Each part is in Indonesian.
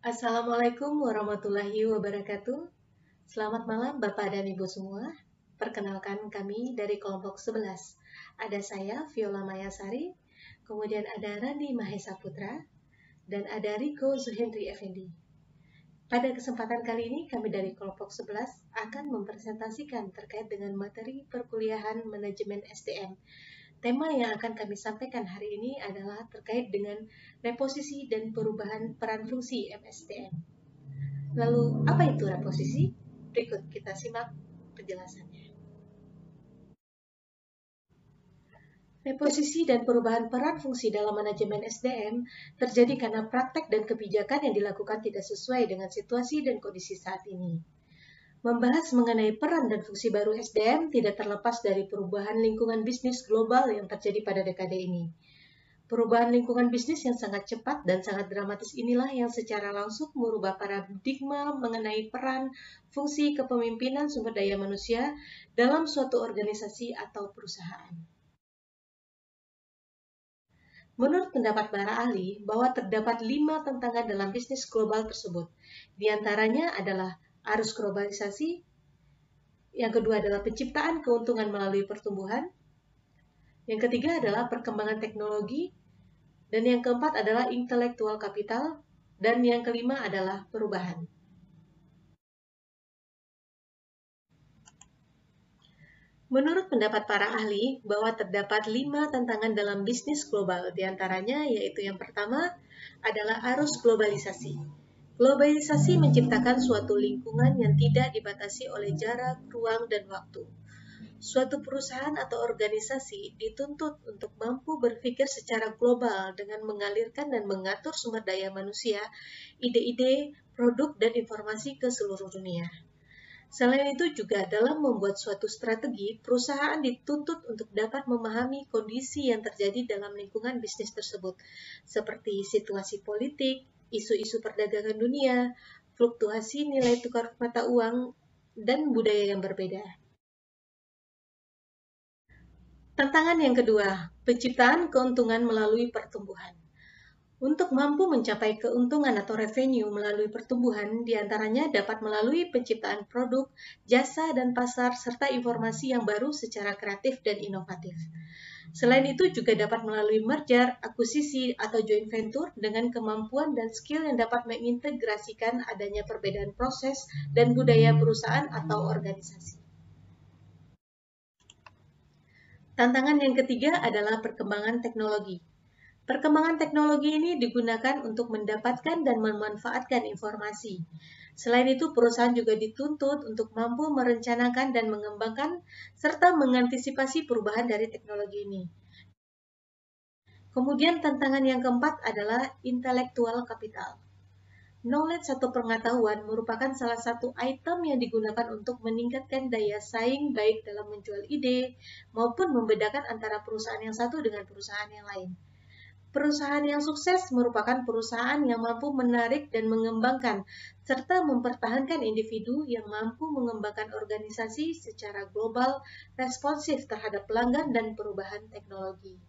Assalamualaikum warahmatullahi wabarakatuh. Selamat malam Bapak dan Ibu semua. Perkenalkan kami dari kelompok 11. Ada saya, Viola Mayasari, kemudian ada Randi Mahesa Putra, dan ada Riko Zuhendri Effendi. Pada kesempatan kali ini, kami dari kelompok 11 akan mempresentasikan terkait dengan materi perkuliahan manajemen SDM. Tema yang akan kami sampaikan hari ini adalah terkait dengan reposisi dan perubahan peran fungsi MSDM. Lalu, apa itu reposisi? Berikut kita simak penjelasannya. Reposisi dan perubahan peran fungsi dalam manajemen SDM terjadi karena praktek dan kebijakan yang dilakukan tidak sesuai dengan situasi dan kondisi saat ini. Membahas mengenai peran dan fungsi baru SDM tidak terlepas dari perubahan lingkungan bisnis global yang terjadi pada dekade ini. Perubahan lingkungan bisnis yang sangat cepat dan sangat dramatis inilah yang secara langsung merubah paradigma mengenai peran, fungsi kepemimpinan sumber daya manusia dalam suatu organisasi atau perusahaan. Menurut pendapat para ahli, bahwa terdapat 5 tantangan dalam bisnis global tersebut. Di antaranya adalah arus globalisasi, yang kedua adalah penciptaan keuntungan melalui pertumbuhan, yang ketiga adalah perkembangan teknologi, dan yang keempat adalah intelektual kapital, dan yang kelima adalah perubahan. Menurut pendapat para ahli, bahwa terdapat 5 tantangan dalam bisnis global, diantaranya yaitu yang pertama adalah arus globalisasi. Globalisasi menciptakan suatu lingkungan yang tidak dibatasi oleh jarak, ruang, dan waktu. Suatu perusahaan atau organisasi dituntut untuk mampu berpikir secara global dengan mengalirkan dan mengatur sumber daya manusia, ide-ide, produk, dan informasi ke seluruh dunia. Selain itu juga dalam membuat suatu strategi, perusahaan dituntut untuk dapat memahami kondisi yang terjadi dalam lingkungan bisnis tersebut, seperti situasi politik, isu-isu perdagangan dunia, fluktuasi nilai tukar mata uang, dan budaya yang berbeda. Tantangan yang kedua, penciptaan keuntungan melalui pertumbuhan. Untuk mampu mencapai keuntungan atau revenue melalui pertumbuhan, diantaranya dapat melalui penciptaan produk, jasa, dan pasar, serta informasi yang baru secara kreatif dan inovatif. Selain itu juga dapat melalui merger, akuisisi, atau joint venture dengan kemampuan dan skill yang dapat mengintegrasikan adanya perbedaan proses dan budaya perusahaan atau organisasi. Tantangan yang ketiga adalah perkembangan teknologi. Perkembangan teknologi ini digunakan untuk mendapatkan dan memanfaatkan informasi. Selain itu, perusahaan juga dituntut untuk mampu merencanakan dan mengembangkan serta mengantisipasi perubahan dari teknologi ini. Kemudian tantangan yang keempat adalah intelektual kapital. Knowledge atau pengetahuan merupakan salah satu item yang digunakan untuk meningkatkan daya saing baik dalam menjual ide maupun membedakan antara perusahaan yang satu dengan perusahaan yang lain. Perusahaan yang sukses merupakan perusahaan yang mampu menarik dan mengembangkan serta mempertahankan individu yang mampu mengembangkan organisasi secara global, responsif terhadap pelanggan dan perubahan teknologi.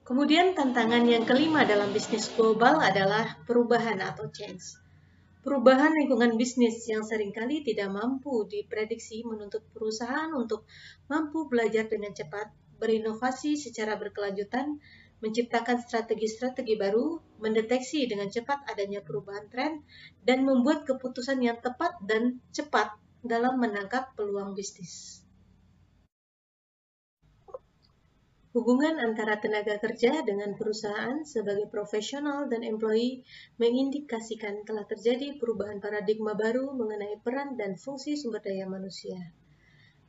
Kemudian tantangan yang kelima dalam bisnis global adalah perubahan atau change. Perubahan lingkungan bisnis yang seringkali tidak mampu diprediksi menuntut perusahaan untuk mampu belajar dengan cepat, berinovasi secara berkelanjutan, menciptakan strategi-strategi baru, mendeteksi dengan cepat adanya perubahan tren, dan membuat keputusan yang tepat dan cepat dalam menangkap peluang bisnis. Hubungan antara tenaga kerja dengan perusahaan sebagai profesional dan employee mengindikasikan telah terjadi perubahan paradigma baru mengenai peran dan fungsi sumber daya manusia.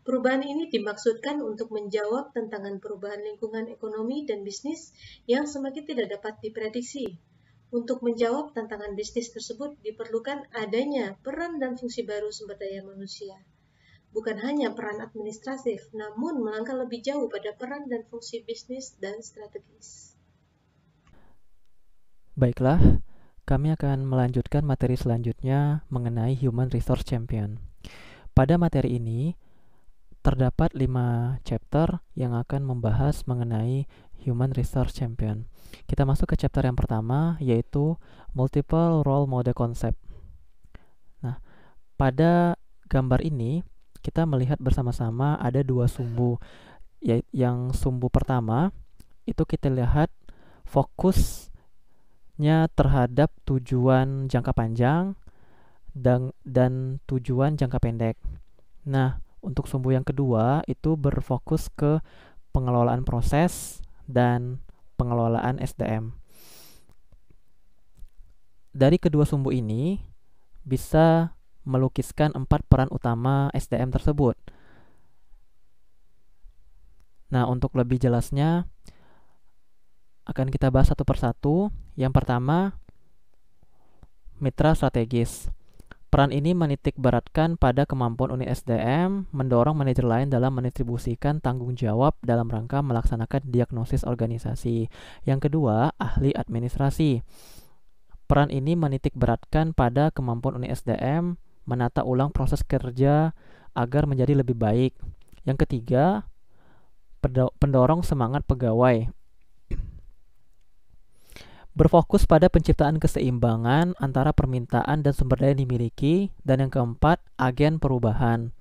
Perubahan ini dimaksudkan untuk menjawab tantangan perubahan lingkungan ekonomi dan bisnis yang semakin tidak dapat diprediksi. Untuk menjawab tantangan bisnis tersebut diperlukan adanya peran dan fungsi baru sumber daya manusia. Bukan hanya peran administratif, namun melangkah lebih jauh pada peran dan fungsi bisnis dan strategis. Baiklah, kami akan melanjutkan materi selanjutnya mengenai Human Resource Champion. Pada materi ini, terdapat 5 chapter yang akan membahas mengenai Human Resource Champion. Kita masuk ke chapter yang pertama, yaitu Multiple Role Model Concept. Nah, pada gambar ini kita melihat bersama-sama ada dua sumbu. Yang sumbu pertama itu kita lihat fokusnya terhadap tujuan jangka panjang dan tujuan jangka pendek. Nah, untuk sumbu yang kedua itu berfokus ke pengelolaan proses dan pengelolaan SDM. Dari kedua sumbu ini bisa melukiskan 4 peran utama SDM tersebut. Nah, untuk lebih jelasnya akan kita bahas satu persatu. Yang pertama, mitra strategis. Peran ini menitik beratkan pada kemampuan unit SDM mendorong manajer lain dalam mendistribusikan tanggung jawab dalam rangka melaksanakan diagnosis organisasi. Yang kedua, ahli administrasi. Peran ini menitik beratkan pada kemampuan unit SDM menata ulang proses kerja agar menjadi lebih baik. Yang ketiga, pendorong semangat pegawai. Berfokus pada penciptaan keseimbangan antara permintaan dan sumber daya yang dimiliki. Dan yang keempat, agen perubahan.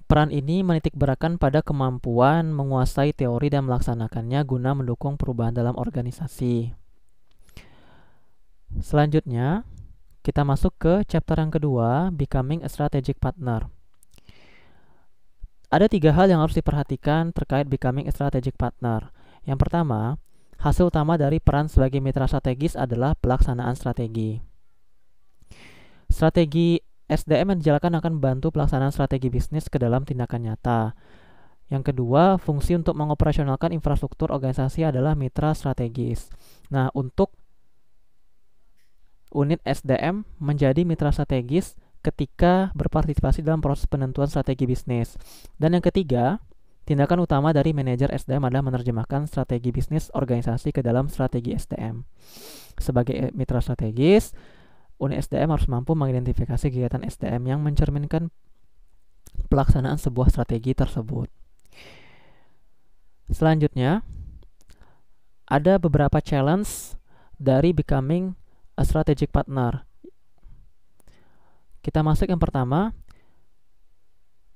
Peran ini menitik beratkan pada kemampuan menguasai teori dan melaksanakannya guna mendukung perubahan dalam organisasi. Selanjutnya, kita masuk ke chapter yang kedua, Becoming a Strategic Partner. Ada 3 hal yang harus diperhatikan terkait Becoming a Strategic Partner. Yang pertama, hasil utama dari peran sebagai mitra strategis adalah pelaksanaan strategi. Strategi SDM yang dijalankan akan membantu pelaksanaan strategi bisnis ke dalam tindakan nyata. Yang kedua, fungsi untuk mengoperasionalkan infrastruktur organisasi adalah mitra strategis. Nah, untuk unit SDM menjadi mitra strategis ketika berpartisipasi dalam proses penentuan strategi bisnis. Dan yang ketiga, tindakan utama dari manajer SDM adalah menerjemahkan strategi bisnis organisasi ke dalam strategi SDM. Sebagai mitra strategis, unit SDM harus mampu mengidentifikasi kegiatan SDM yang mencerminkan pelaksanaan sebuah strategi tersebut. Selanjutnya, ada beberapa challenge dari becoming a strategic partner. Kita masuk yang pertama,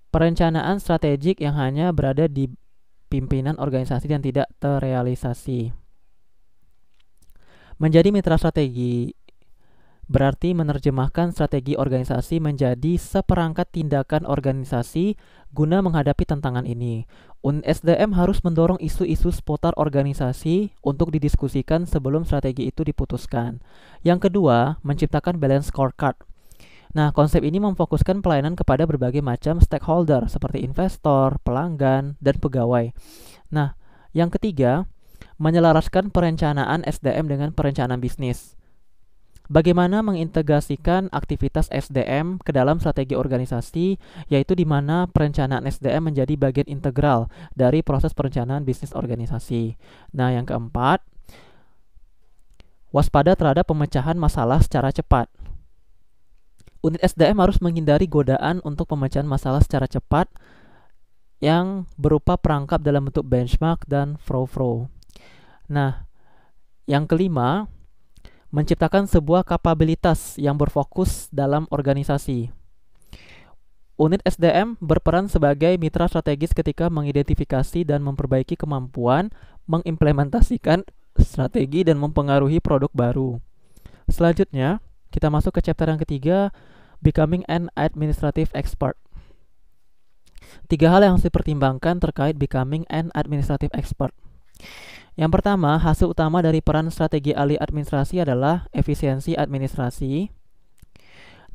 perencanaan strategik yang hanya berada di pimpinan organisasi dan tidak terrealisasi. Menjadi mitra strategi berarti menerjemahkan strategi organisasi menjadi seperangkat tindakan organisasi guna menghadapi tantangan ini. Unit SDM harus mendorong isu-isu seputar organisasi untuk didiskusikan sebelum strategi itu diputuskan. Yang kedua, menciptakan balance scorecard. Nah, konsep ini memfokuskan pelayanan kepada berbagai macam stakeholder seperti investor, pelanggan, dan pegawai. Nah, yang ketiga, menyelaraskan perencanaan SDM dengan perencanaan bisnis. Bagaimana mengintegrasikan aktivitas SDM ke dalam strategi organisasi, yaitu di mana perencanaan SDM menjadi bagian integral dari proses perencanaan bisnis organisasi. Nah, yang keempat, waspada terhadap pemecahan masalah secara cepat. Unit SDM harus menghindari godaan untuk pemecahan masalah secara cepat yang berupa perangkap dalam bentuk benchmark dan flow. Nah, yang kelima, menciptakan sebuah kapabilitas yang berfokus dalam organisasi. Unit SDM berperan sebagai mitra strategis ketika mengidentifikasi dan memperbaiki kemampuan mengimplementasikan strategi dan mempengaruhi produk baru. Selanjutnya, kita masuk ke chapter yang ketiga, Becoming an Administrative Expert. 3 hal yang harus dipertimbangkan terkait Becoming an Administrative Expert. Yang pertama, hasil utama dari peran strategi ahli administrasi adalah efisiensi administrasi.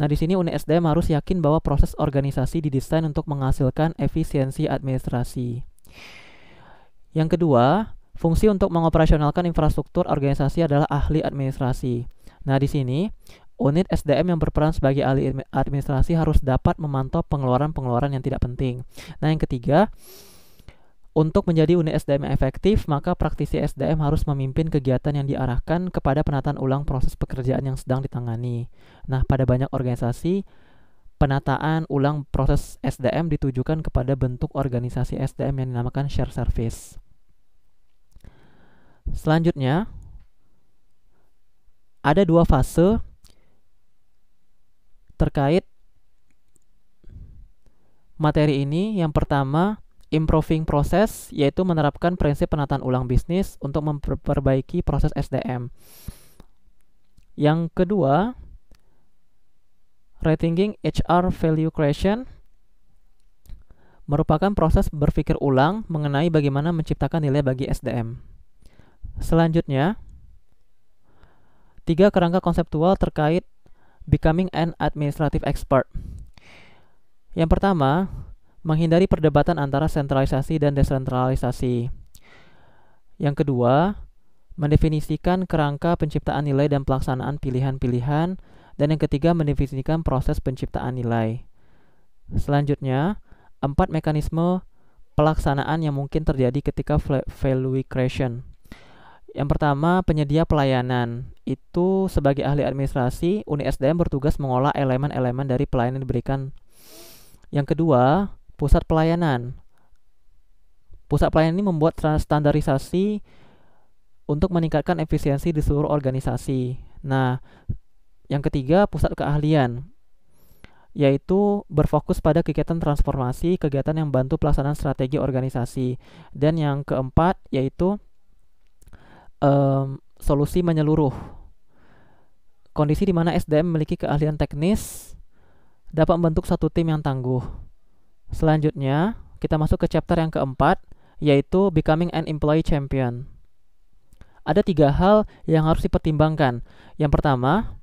Nah, di sini unit SDM harus yakin bahwa proses organisasi didesain untuk menghasilkan efisiensi administrasi. Yang kedua, fungsi untuk mengoperasionalkan infrastruktur organisasi adalah ahli administrasi. Nah, di sini unit SDM yang berperan sebagai ahli administrasi harus dapat memantau pengeluaran-pengeluaran yang tidak penting. Nah, yang ketiga, untuk menjadi unit SDM yang efektif, maka praktisi SDM harus memimpin kegiatan yang diarahkan kepada penataan ulang proses pekerjaan yang sedang ditangani. Nah, pada banyak organisasi, penataan ulang proses SDM ditujukan kepada bentuk organisasi SDM yang dinamakan share service. Selanjutnya, ada 2 fase terkait materi ini. Yang pertama, improving process, yaitu menerapkan prinsip penataan ulang bisnis untuk memperbaiki proses SDM. Yang kedua, rethinking HR value creation, merupakan proses berpikir ulang mengenai bagaimana menciptakan nilai bagi SDM. Selanjutnya, 3 kerangka konseptual terkait becoming an administrative expert. Yang pertama, menghindari perdebatan antara sentralisasi dan desentralisasi. Yang kedua, mendefinisikan kerangka penciptaan nilai dan pelaksanaan pilihan-pilihan. Dan yang ketiga, mendefinisikan proses penciptaan nilai. Selanjutnya, 4 mekanisme pelaksanaan yang mungkin terjadi ketika value creation. Yang pertama, penyedia pelayanan. Itu sebagai ahli administrasi, unit SDM bertugas mengolah elemen-elemen dari pelayanan yang diberikan. Yang kedua, pusat pelayanan. Pusat pelayanan ini membuat standarisasi untuk meningkatkan efisiensi di seluruh organisasi. Nah, yang ketiga, pusat keahlian, yaitu berfokus pada kegiatan transformasi, kegiatan yang membantu pelaksanaan strategi organisasi. Dan yang keempat, yaitu solusi menyeluruh. Kondisi di mana SDM memiliki keahlian teknis dapat membentuk satu tim yang tangguh. Selanjutnya, kita masuk ke chapter yang keempat, yaitu becoming an employee champion. Ada 3 hal yang harus dipertimbangkan. Yang pertama,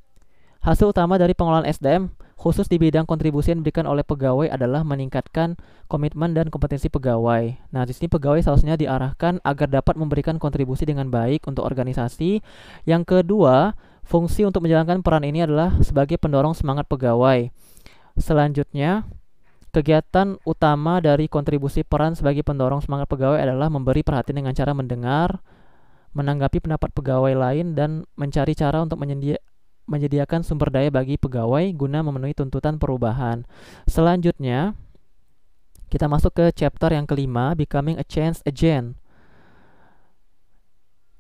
hasil utama dari pengelolaan SDM khusus di bidang kontribusi yang diberikan oleh pegawai adalah meningkatkan komitmen dan kompetensi pegawai. Nah, di sini pegawai seharusnya diarahkan agar dapat memberikan kontribusi dengan baik untuk organisasi. Yang kedua, fungsi untuk menjalankan peran ini adalah sebagai pendorong semangat pegawai. Selanjutnya, kegiatan utama dari kontribusi peran sebagai pendorong semangat pegawai adalah memberi perhatian dengan cara mendengar, menanggapi pendapat pegawai lain, dan mencari cara untuk menyediakan sumber daya bagi pegawai guna memenuhi tuntutan perubahan. Selanjutnya, kita masuk ke chapter yang kelima, becoming a change agent.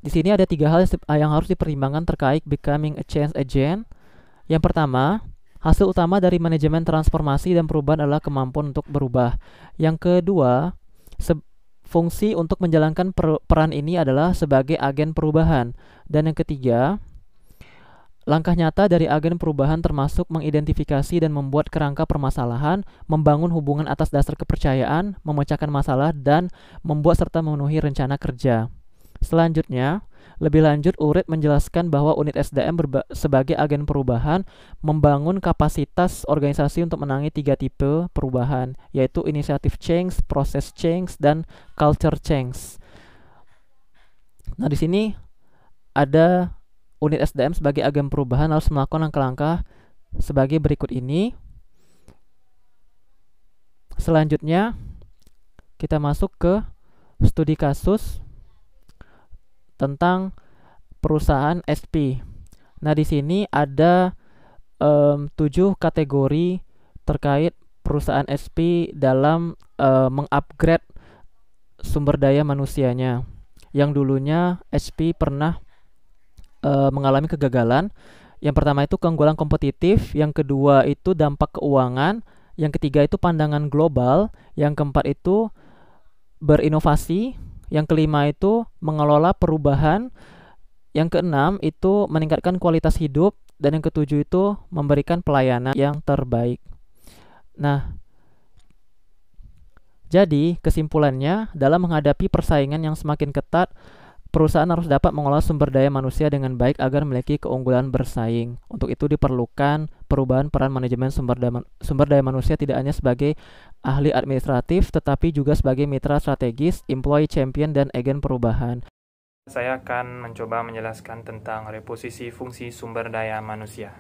Di sini ada 3 hal yang harus dipertimbangkan terkait becoming a change agent. Yang pertama, hasil utama dari manajemen transformasi dan perubahan adalah kemampuan untuk berubah. Yang kedua, fungsi untuk menjalankan peran ini adalah sebagai agen perubahan. Dan yang ketiga, langkah nyata dari agen perubahan termasuk mengidentifikasi dan membuat kerangka permasalahan, membangun hubungan atas dasar kepercayaan, memecahkan masalah, dan membuat serta memenuhi rencana kerja. Selanjutnya, lebih lanjut, Urit menjelaskan bahwa unit SDM sebagai agen perubahan membangun kapasitas organisasi untuk menangani 3 tipe perubahan, yaitu initiative change, process change, dan culture change. Nah, di sini ada unit SDM sebagai agen perubahan harus melakukan langkah-langkah sebagai berikut ini. Selanjutnya, kita masuk ke studi kasus tentang perusahaan SP. Nah, di sini ada 7 kategori terkait perusahaan SP dalam mengupgrade sumber daya manusianya. Yang dulunya SP pernah mengalami kegagalan. Yang pertama itu keunggulan kompetitif, yang kedua itu dampak keuangan, yang ketiga itu pandangan global, yang keempat itu berinovasi, yang kelima itu mengelola perubahan, yang keenam itu meningkatkan kualitas hidup, dan yang ketujuh itu memberikan pelayanan yang terbaik. Nah, jadi kesimpulannya, dalam menghadapi persaingan yang semakin ketat, perusahaan harus dapat mengolah sumber daya manusia dengan baik agar memiliki keunggulan bersaing. Untuk itu diperlukan perubahan peran manajemen sumber daya manusia tidak hanya sebagai ahli administratif, tetapi juga sebagai mitra strategis, employee champion, dan agen perubahan. Saya akan mencoba menjelaskan tentang reposisi fungsi sumber daya manusia.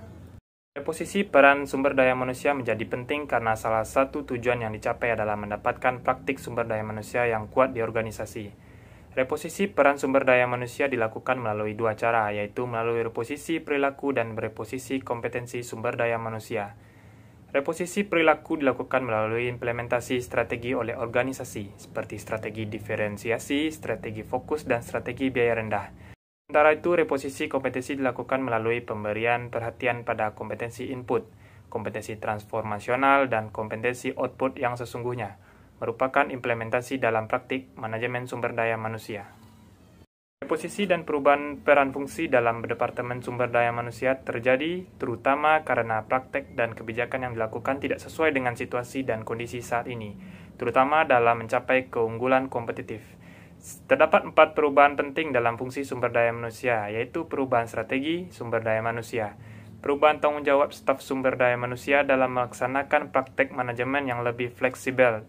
Reposisi peran sumber daya manusia menjadi penting karena salah satu tujuan yang dicapai adalah mendapatkan praktik sumber daya manusia yang kuat di organisasi. Reposisi peran sumber daya manusia dilakukan melalui 2 cara, yaitu melalui reposisi perilaku dan reposisi kompetensi sumber daya manusia. Reposisi perilaku dilakukan melalui implementasi strategi oleh organisasi, seperti strategi diferensiasi, strategi fokus, dan strategi biaya rendah. Sementara itu, reposisi kompetensi dilakukan melalui pemberian perhatian pada kompetensi input, kompetensi transformasional, dan kompetensi output yang sesungguhnya, merupakan implementasi dalam praktik manajemen sumber daya manusia. Reposisi dan perubahan peran fungsi dalam Departemen Sumber Daya Manusia terjadi terutama karena praktek dan kebijakan yang dilakukan tidak sesuai dengan situasi dan kondisi saat ini, terutama dalam mencapai keunggulan kompetitif. Terdapat 4 perubahan penting dalam fungsi sumber daya manusia, yaitu perubahan strategi sumber daya manusia, perubahan tanggung jawab staf sumber daya manusia dalam melaksanakan praktek manajemen yang lebih fleksibel,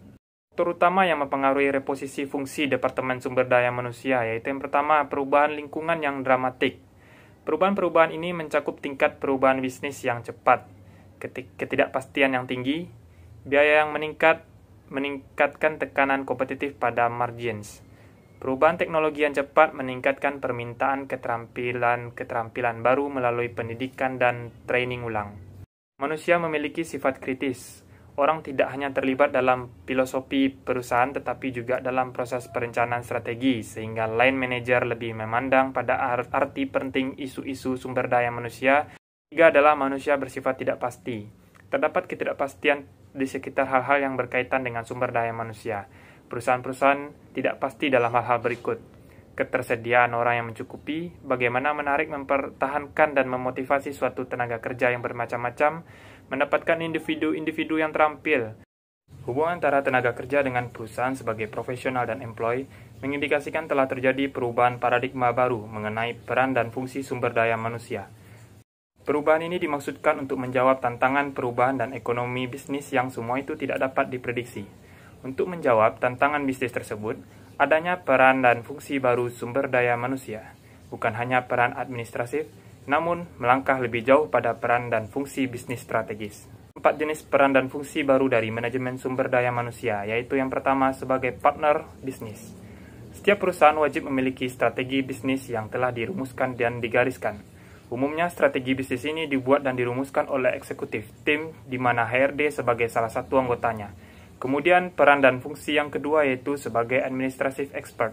terutama yang mempengaruhi reposisi fungsi Departemen Sumber Daya Manusia, yaitu yang pertama, perubahan lingkungan yang dramatik. Perubahan-perubahan ini mencakup tingkat perubahan bisnis yang cepat, ketidakpastian yang tinggi, biaya yang meningkatkan tekanan kompetitif pada margins. Perubahan teknologi yang cepat meningkatkan permintaan keterampilan baru melalui pendidikan dan training ulang. Manusia memiliki sifat kritis. Orang tidak hanya terlibat dalam filosofi perusahaan tetapi juga dalam proses perencanaan strategi, sehingga line manager lebih memandang pada arti penting isu-isu sumber daya manusia. Tiga adalah manusia bersifat tidak pasti. Terdapat ketidakpastian di sekitar hal-hal yang berkaitan dengan sumber daya manusia. Perusahaan-perusahaan tidak pasti dalam hal-hal berikut. Ketersediaan orang yang mencukupi, bagaimana menarik, mempertahankan, dan memotivasi suatu tenaga kerja yang bermacam-macam, mendapatkan individu-individu yang terampil. Hubungan antara tenaga kerja dengan perusahaan sebagai profesional dan employee mengindikasikan telah terjadi perubahan paradigma baru mengenai peran dan fungsi sumber daya manusia. Perubahan ini dimaksudkan untuk menjawab tantangan perubahan dan ekonomi bisnis yang semua itu tidak dapat diprediksi. Untuk menjawab tantangan bisnis tersebut, adanya peran dan fungsi baru sumber daya manusia, bukan hanya peran administratif, namun melangkah lebih jauh pada peran dan fungsi bisnis strategis. 4 jenis peran dan fungsi baru dari manajemen sumber daya manusia, yaitu yang pertama sebagai partner bisnis. Setiap perusahaan wajib memiliki strategi bisnis yang telah dirumuskan dan digariskan. Umumnya strategi bisnis ini dibuat dan dirumuskan oleh eksekutif tim, di mana HRD sebagai salah satu anggotanya. Kemudian peran dan fungsi yang kedua yaitu sebagai administrative expert.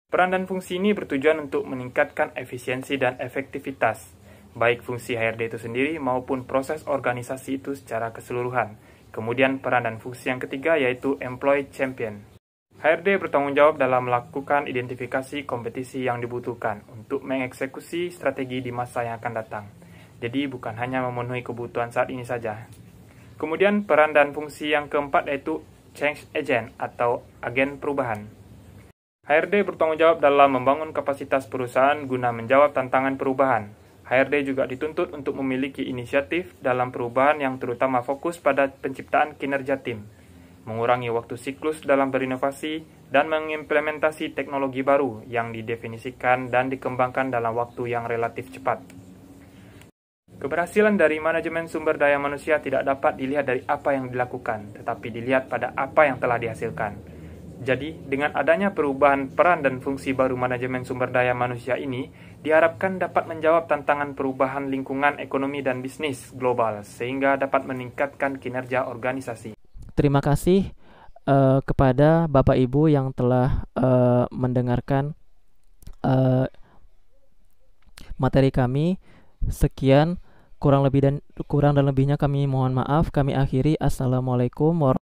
Peran dan fungsi ini bertujuan untuk meningkatkan efisiensi dan efektivitas, baik fungsi HRD itu sendiri maupun proses organisasi itu secara keseluruhan. Kemudian peran dan fungsi yang ketiga yaitu employee champion. HRD bertanggung jawab dalam melakukan identifikasi kompetisi yang dibutuhkan untuk mengeksekusi strategi di masa yang akan datang. Jadi bukan hanya memenuhi kebutuhan saat ini saja. Kemudian peran dan fungsi yang keempat yaitu change agent atau agen perubahan. HRD bertanggung jawab dalam membangun kapasitas perusahaan guna menjawab tantangan perubahan. HRD juga dituntut untuk memiliki inisiatif dalam perubahan yang terutama fokus pada penciptaan kinerja tim, mengurangi waktu siklus dalam berinovasi, dan mengimplementasi teknologi baru yang didefinisikan dan dikembangkan dalam waktu yang relatif cepat. Keberhasilan dari manajemen sumber daya manusia tidak dapat dilihat dari apa yang dilakukan, tetapi dilihat pada apa yang telah dihasilkan. Jadi, dengan adanya perubahan peran dan fungsi baru manajemen sumber daya manusia ini, diharapkan dapat menjawab tantangan perubahan lingkungan ekonomi dan bisnis global, sehingga dapat meningkatkan kinerja organisasi. Terima kasih kepada Bapak Ibu yang telah mendengarkan materi kami. Sekian, kurang dan lebihnya kami mohon maaf. Kami akhiri. Assalamualaikum warahmatullahi wabarakatuh.